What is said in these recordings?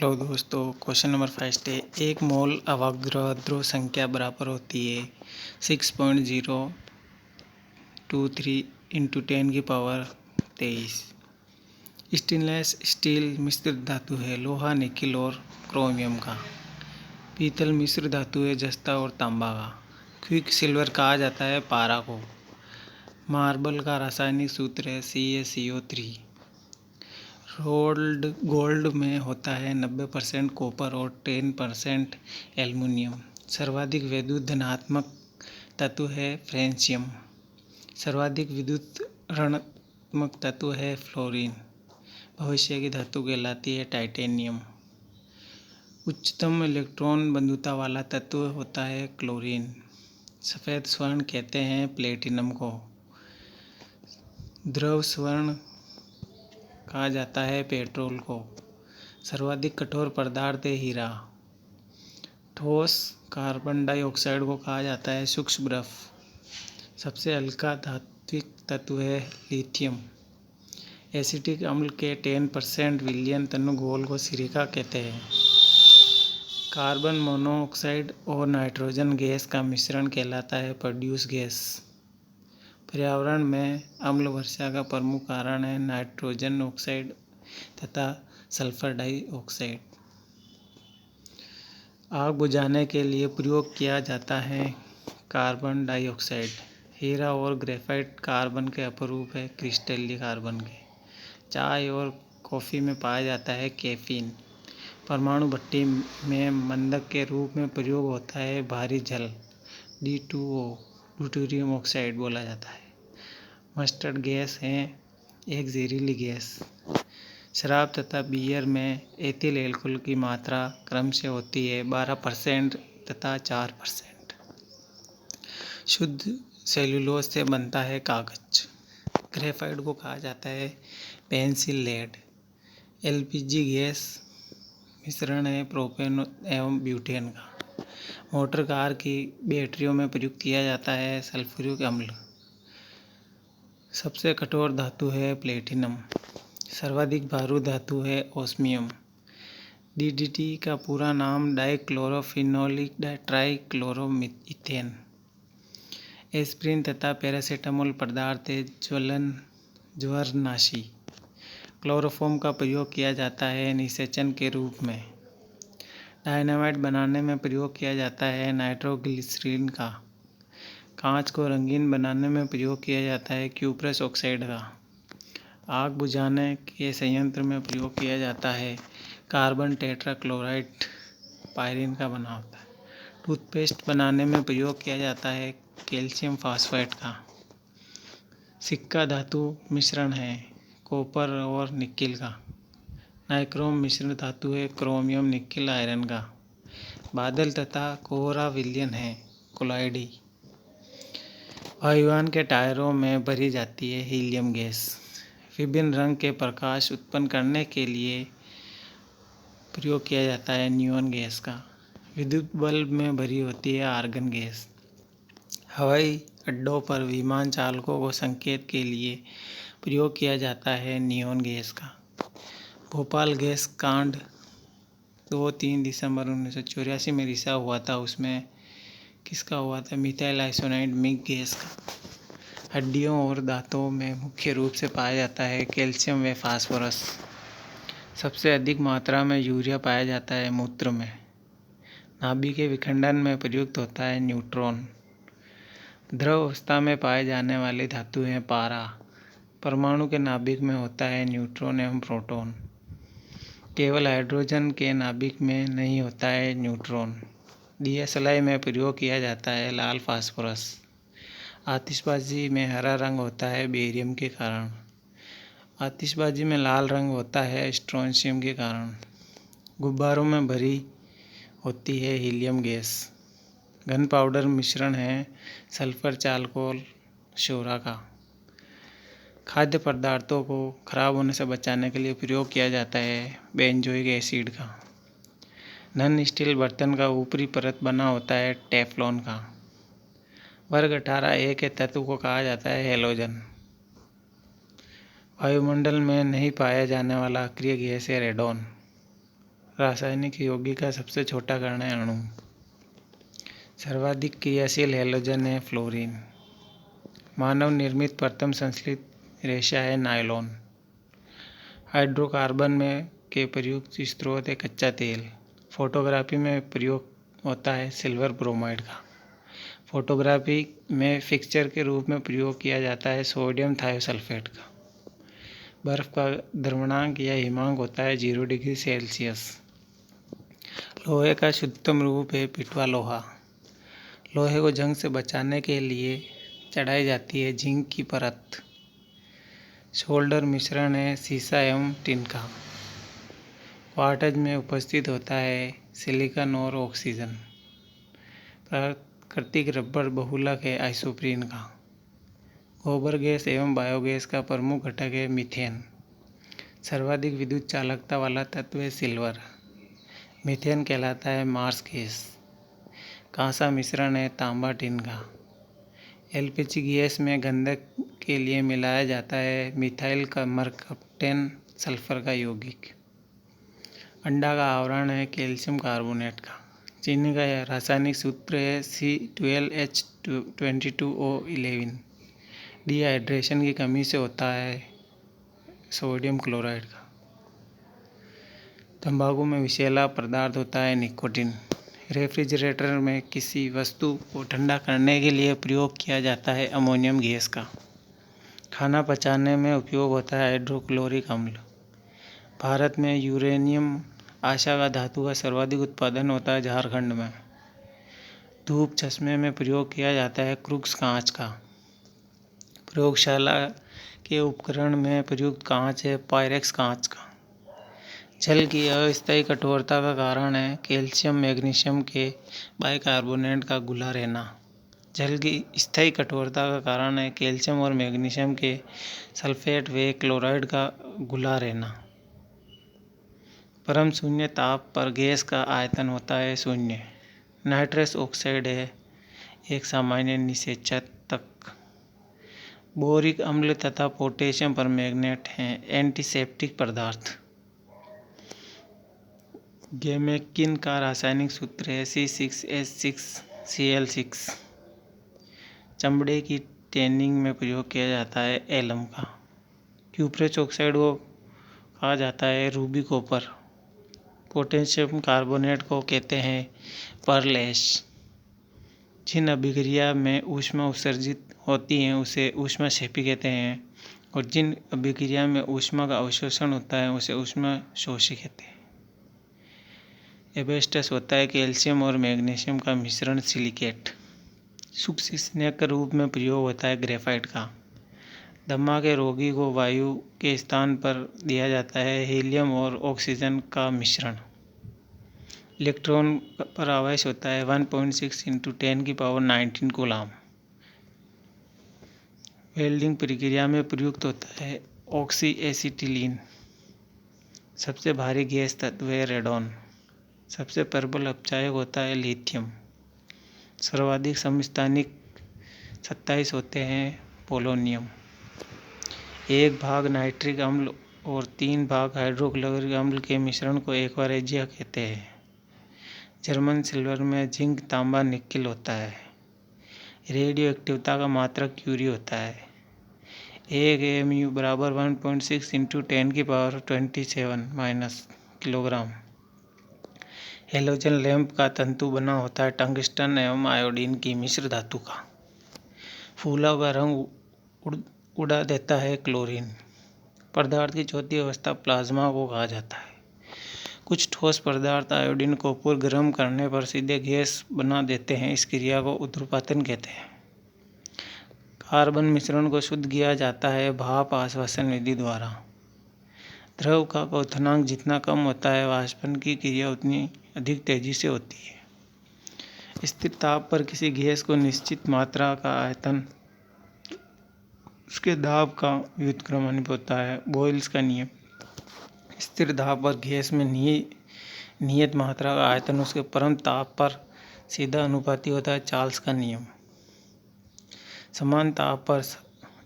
Hello दोस्तों, question number first है। एक मोल अवोगाद्रो संख्या बराबर होती है 6.023 इंटू 10⁻23। स्टेनलेस स्टील मिश्र धातु है लोहा, निकिल और क्रोमियम का। पीतल मिश्र धातु है जस्ता और तांबा का। क्विक सिल्वर कहा जाता है पारा को। मार्बल का रासायनिक सूत्र है CaCO3। रोल्ड गोल्ड में होता है 90% कॉपर और 10% एल्युमिनियम। सर्वाधिक विद्युत धनात्मक तत्व है फ्रेंशियम। सर्वाधिक विद्युत ऋणात्मक तत्व है फ्लोरीन। भविष्य की धातु कहलाती है टाइटेनियम। उच्चतम इलेक्ट्रॉन बंधुता वाला तत्व होता है क्लोरीन। सफ़ेद स्वर्ण कहते हैं प्लेटिनम को। द्रव स्वर्ण कहा जाता है पेट्रोल को। सर्वाधिक कठोर पदार्थ है हीरा। ठोस कार्बन डाइऑक्साइड को कहा जाता है सूक्ष्म बर्फ। सबसे हल्का धात्विक तत्व है लिथियम। एसिटिक अम्ल के 10% विलयन तनु घोल को सिलिका कहते हैं। कार्बन मोनोऑक्साइड और नाइट्रोजन गैस का मिश्रण कहलाता है प्रोड्यूस गैस। पर्यावरण में अम्ल वर्षा का प्रमुख कारण है नाइट्रोजन ऑक्साइड तथा सल्फर डाइऑक्साइड। आग बुझाने के लिए प्रयोग किया जाता है कार्बन डाइऑक्साइड। हीरा और ग्रेफाइट कार्बन के अपरूप है क्रिस्टलीय कार्बन के। चाय और कॉफ़ी में पाया जाता है कैफीन। परमाणु भट्टी में मंदक के रूप में प्रयोग होता है भारी जल D2O ड्यूटेरियम ऑक्साइड बोला जाता है। मस्टर्ड गैस है एक जहरीली गैस। शराब तथा बियर में एथिल एल्कोहल की मात्रा क्रम से होती है 12% तथा 4%। शुद्ध सेल्यूलोज से बनता है कागज। ग्रेफाइट को कहा जाता है पेंसिल लेड। LPG गैस मिश्रण है प्रोपेन एवं ब्यूटेन का। मोटर कार की बैटरियों में प्रयुक्त किया जाता है सल्फ्यूरिक अम्ल। सबसे कठोर धातु है प्लेटिनम। सर्वाधिक भारू धातु है ओस्मियम। DDT का पूरा नाम डाइक्लोरोफिनोलिक ट्राइक्लोरोइथेन। एस्पिरिन तथा पैरासीटामोल पदार्थ है ज्वरनाशी। क्लोरोफॉर्म का प्रयोग किया जाता है निषेचन के रूप में। डायनामाइट बनाने में प्रयोग किया जाता है नाइट्रोग्लिसरीन का। कांच को रंगीन बनाने में प्रयोग किया जाता है क्यूप्रस ऑक्साइड का। आग बुझाने के संयंत्र में प्रयोग किया जाता है कार्बन टेट्राक्लोराइड पायरीन का बना होता है। टूथपेस्ट बनाने में प्रयोग किया जाता है कैल्शियम फास्फेट का। सिक्का धातु मिश्रण है कॉपर और निकिल का। नाइक्रोम मिश्र धातु है क्रोमियम निकिल आयरन का। बादल तथा कोहरा विलयन है कोलाइडी। वायुयान के टायरों में भरी जाती है हीलियम गैस। विभिन्न रंग के प्रकाश उत्पन्न करने के लिए प्रयोग किया जाता है नियॉन गैस का। विद्युत बल्ब में भरी होती है आर्गन गैस। हवाई अड्डों पर विमान चालकों को संकेत के लिए प्रयोग किया जाता है नियॉन गैस का। भोपाल गैस कांड 2-3 दिसंबर 1984 में रिसा हुआ था। उसमें किसका हुआ था? मिथाइल आइसोनाइड मिग गैस का। हड्डियों और दांतों में मुख्य रूप से पाया जाता है कैल्शियम व फास्फोरस। सबसे अधिक मात्रा में यूरिया पाया जाता है मूत्र में। नाभिक के विखंडन में प्रयुक्त होता है न्यूट्रॉन। द्रव अवस्था में पाए जाने वाली धातु है पारा। परमाणु के नाभिक में होता है न्यूट्रॉन एवं प्रोटॉन। केवल हाइड्रोजन के नाभिक में नहीं होता है न्यूट्रॉन। दिया सलाई में प्रयोग किया जाता है लाल फास्फोरस। आतिशबाजी में हरा रंग होता है बेरियम के कारण। आतिशबाजी में लाल रंग होता है स्ट्रोंशियम के कारण। गुब्बारों में भरी होती है हीलियम गैस। घन पाउडर मिश्रण है सल्फर चारकोल शोरा का। खाद्य पदार्थों को खराब होने से बचाने के लिए प्रयोग किया जाता है बेंजोइक एसिड का। नन स्टील बर्तन का ऊपरी परत बना होता है टेफ्लॉन का। वर्ग 18A के तत्व को कहा जाता है हेलोजन। वायुमंडल में नहीं पाया जाने वाला अक्रिय गैस है रेडॉन। रासायनिक यौगिक का सबसे छोटा कण है अणु। सर्वाधिक क्रियाशील हैलोजन है फ्लोरीन। मानव निर्मित प्रथम संश्लेषित रेशा है नायलॉन। हाइड्रोकार्बन में के प्रयुक्त स्रोत है कच्चा तेल। फोटोग्राफी में प्रयोग होता है सिल्वर ब्रोमाइड का। फोटोग्राफी में फिक्सचर के रूप में प्रयोग किया जाता है सोडियम थायोसल्फेट का। बर्फ का द्रवणांक या हिमांक होता है 0 डिग्री सेल्सियस। लोहे का शुद्धतम रूप है पिटवा लोहा। लोहे को जंग से बचाने के लिए चढ़ाई जाती है जिंक की परत। सोल्डर मिश्रण है सीसा एवं टिन का। क्वार्टज में उपस्थित होता है सिलिकॉन और ऑक्सीजन। प्राकृतिक रबर बहुलक है आइसोप्रीन का। गोबर गैस एवं बायोगैस का प्रमुख घटक है मीथेन। सर्वाधिक विद्युत चालकता वाला तत्व है सिल्वर। मीथेन कहलाता है मार्स गैस। कांसा मिश्रण है तांबा टिन का। एलपीजी गैस में गंधक के लिए मिलाया जाता है मिथाइल का मरकप्टेन सल्फर का यौगिक। अंडा का आवरण है कैल्शियम कार्बोनेट का। चीनी का रासायनिक सूत्र है C12H22O11। डिहाइड्रेशन की कमी से होता है सोडियम क्लोराइड का। तंबाकू में विषैला पदार्थ होता है निकोटीन। रेफ्रिजरेटर में किसी वस्तु को ठंडा करने के लिए प्रयोग किया जाता है अमोनियम गैस का। खाना पचाने में उपयोग होता है हाइड्रोक्लोरिक अम्ल। भारत में यूरेनियम आशा का धातु का सर्वाधिक उत्पादन होता है झारखंड में। धूप चश्मे में प्रयोग किया जाता है क्रूक्स कांच का। प्रयोगशाला के उपकरण में प्रयुक्त कांच है पायरेक्स कांच का। जल की अस्थायी कठोरता का कारण है कैल्शियम मैग्नीशियम के बाइकार्बोनेट का घुला रहना। जल की स्थायी कठोरता का कारण है कैल्शियम और मैग्नीशियम के सल्फेट व क्लोराइड का घुला रहना। परम शून्य ताप पर गैस का आयतन होता है शून्य। नाइट्रस ऑक्साइड है एक सामान्य निषेचक। बोरिक अम्ल तथा पोटेशियम परमैंगनेट हैं एंटीसेप्टिक पदार्थ। गैमेक्टिन का रासायनिक सूत्र है C6H6Cl6। चमड़े की टैनिंग में प्रयोग किया जाता है एलम का। क्यूप्रस ऑक्साइड को कहा जाता है रूबी कॉपर। पोटेशियम कार्बोनेट को कहते हैं पर्ल ऐश। जिन अभिक्रिया में ऊष्मा उत्सर्जित होती है उसे ऊष्माक्षेपी कहते हैं और जिन अभिक्रिया में ऊष्मा का अवशोषण होता है उसे ऊष्माशोषी कहते हैं। एस्बेस्टस होता है कैल्शियम और मैग्नीशियम का मिश्रण सिलिकेट। सूक्ष्म स्नेह के रूप में प्रयोग होता है ग्रेफाइट का। दमा के रोगी को वायु के स्थान पर दिया जाता है हीलियम और ऑक्सीजन का मिश्रण। इलेक्ट्रॉन पर आवेश होता है 1.6 × 10⁻19 कूलाम। वेल्डिंग प्रक्रिया में प्रयुक्त होता है ऑक्सी एसिटिलीन। सबसे भारी गैस तत्व है रेडॉन। सबसे प्रबल अपचायक होता है लिथियम। सर्वाधिक समस्थानिक 27 होते हैं पोलोनियम। 1 भाग नाइट्रिक अम्ल और 3 भाग हाइड्रोक्लोरिक अम्ल के मिश्रण को एक्वारेजिया कहते हैं। जर्मन सिल्वर में जिंक तांबा निकेल होता है। रेडियो एक्टिवता का मात्रक क्यूरी होता है। 1 AMU बराबर 1.6 × 10⁻27 किलोग्राम। हेलोजन लैंप का तंतु बना होता है टंगस्टन एवं आयोडीन की मिश्र धातु का। फूलों का रंग उड़ा देता है क्लोरीन। पदार्थ की चौथी अवस्था प्लाज्मा को कहा जाता है। कुछ ठोस पदार्थ आयोडीन को पूर्व गर्म करने पर सीधे गैस बना देते हैं। इस क्रिया को ऊर्ध्वपातन कहते हैं। कार्बन मिश्रण को शुद्ध किया जाता है भाप आश्वासन विधि द्वारा। द्रव का क्वथनांक जितना कम होता है वाष्पन की क्रिया उतनी अधिक तेजी से होती है। स्थिर ताप पर किसी गैस को निश्चित मात्रा का आयतन उसके दाब का व्युत्क्रमानुपाती होता है बॉयल्स का नियम। स्थिर दाब पर गैस में नियत मात्रा का आयतन उसके परम ताप पर सीधा अनुपाती होता है चार्ल्स का नियम। समान ताप पर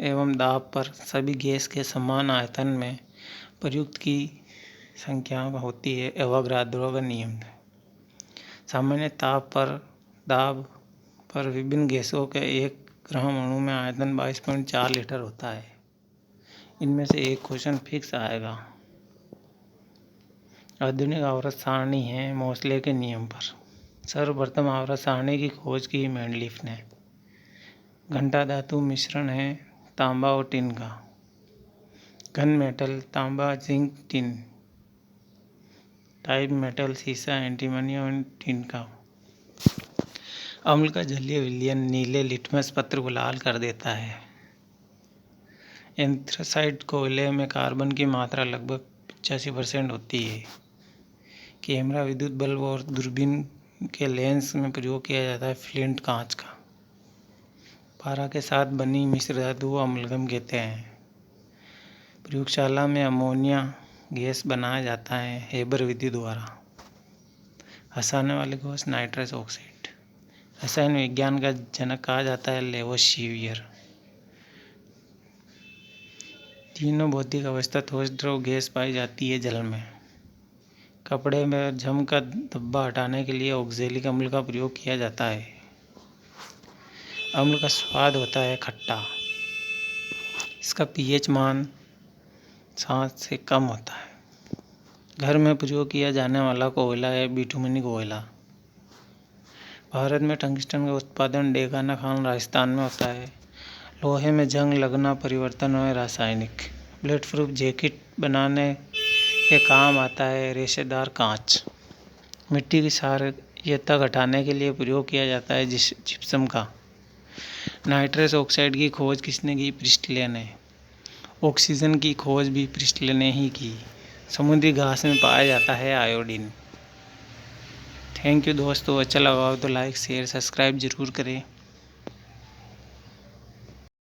एवं दाब पर सभी गैस के समान आयतन में प्रयुक्त की संख्या होती है एवोगाद्रो का नियम। सामान्य दाब पर विभिन्न गैसों के एक ग्राम अणु में आयतन 22.4 लीटर होता है। इनमें से एक क्वेश्चन फिक्स आएगा। आधुनिक आवर्त सारणी है मोसले के नियम पर। सर्वप्रथम आवर्त सारणी की खोज की मैंडलिफ ने। घंटा धातु मिश्रण है तांबा और टिन का। घन मेटल तांबा जिंक टिन। टाइप मेटल सीसा एंटीमनी और टिन का। अम्ल का जलीय विलयन नीले लिटमस पत्र को लाल कर देता है। एंथ्रासाइट कोयले में कार्बन की मात्रा लगभग 85% होती है। कैमरा विद्युत बल्ब और दूरबीन के लेंस में प्रयोग किया जाता है फ्लिंट कांच का। पारा के साथ बनी मिश्र धातु को अम्लगम कहते हैं। प्रयोगशाला में अमोनिया गैस बनाया जाता है हेबर विधि द्वारा। हंसाने वाले गैस नाइट्रस ऑक्साइड। रसायन विज्ञान का जनक कहा जाता है लेवोसिवियर। तीनों भौतिक अवस्था ठोस द्रव गैस पाई जाती है जल में। कपड़े में जम का धब्बा हटाने के लिए ऑक्जेलिक अम्ल का प्रयोग किया जाता है। अम्ल का स्वाद होता है खट्टा। इसका pH मान 7 से कम होता है। घर में प्रयोग किया जाने वाला कोयला है बिटुमिनी कोयला। भारत में टंगस्टन का उत्पादन डेगाना खान राजस्थान में होता है। लोहे में जंग लगना परिवर्तन है रासायनिक। बुलेट प्रूफ जैकेट बनाने के काम आता है रेशेदार कांच। मिट्टी की क्षारीयता घटाने के लिए प्रयोग किया जाता है जिप्सम का। नाइट्रस ऑक्साइड की खोज किसने की? प्रिस्टले ने। ऑक्सीजन की खोज भी प्रिस्टले ने ही की। समुद्री घास में पाया जाता है आयोडीन। थैंक यू दोस्तों, अच्छा लगा हो तो लाइक शेयर सब्सक्राइब जरूर करें।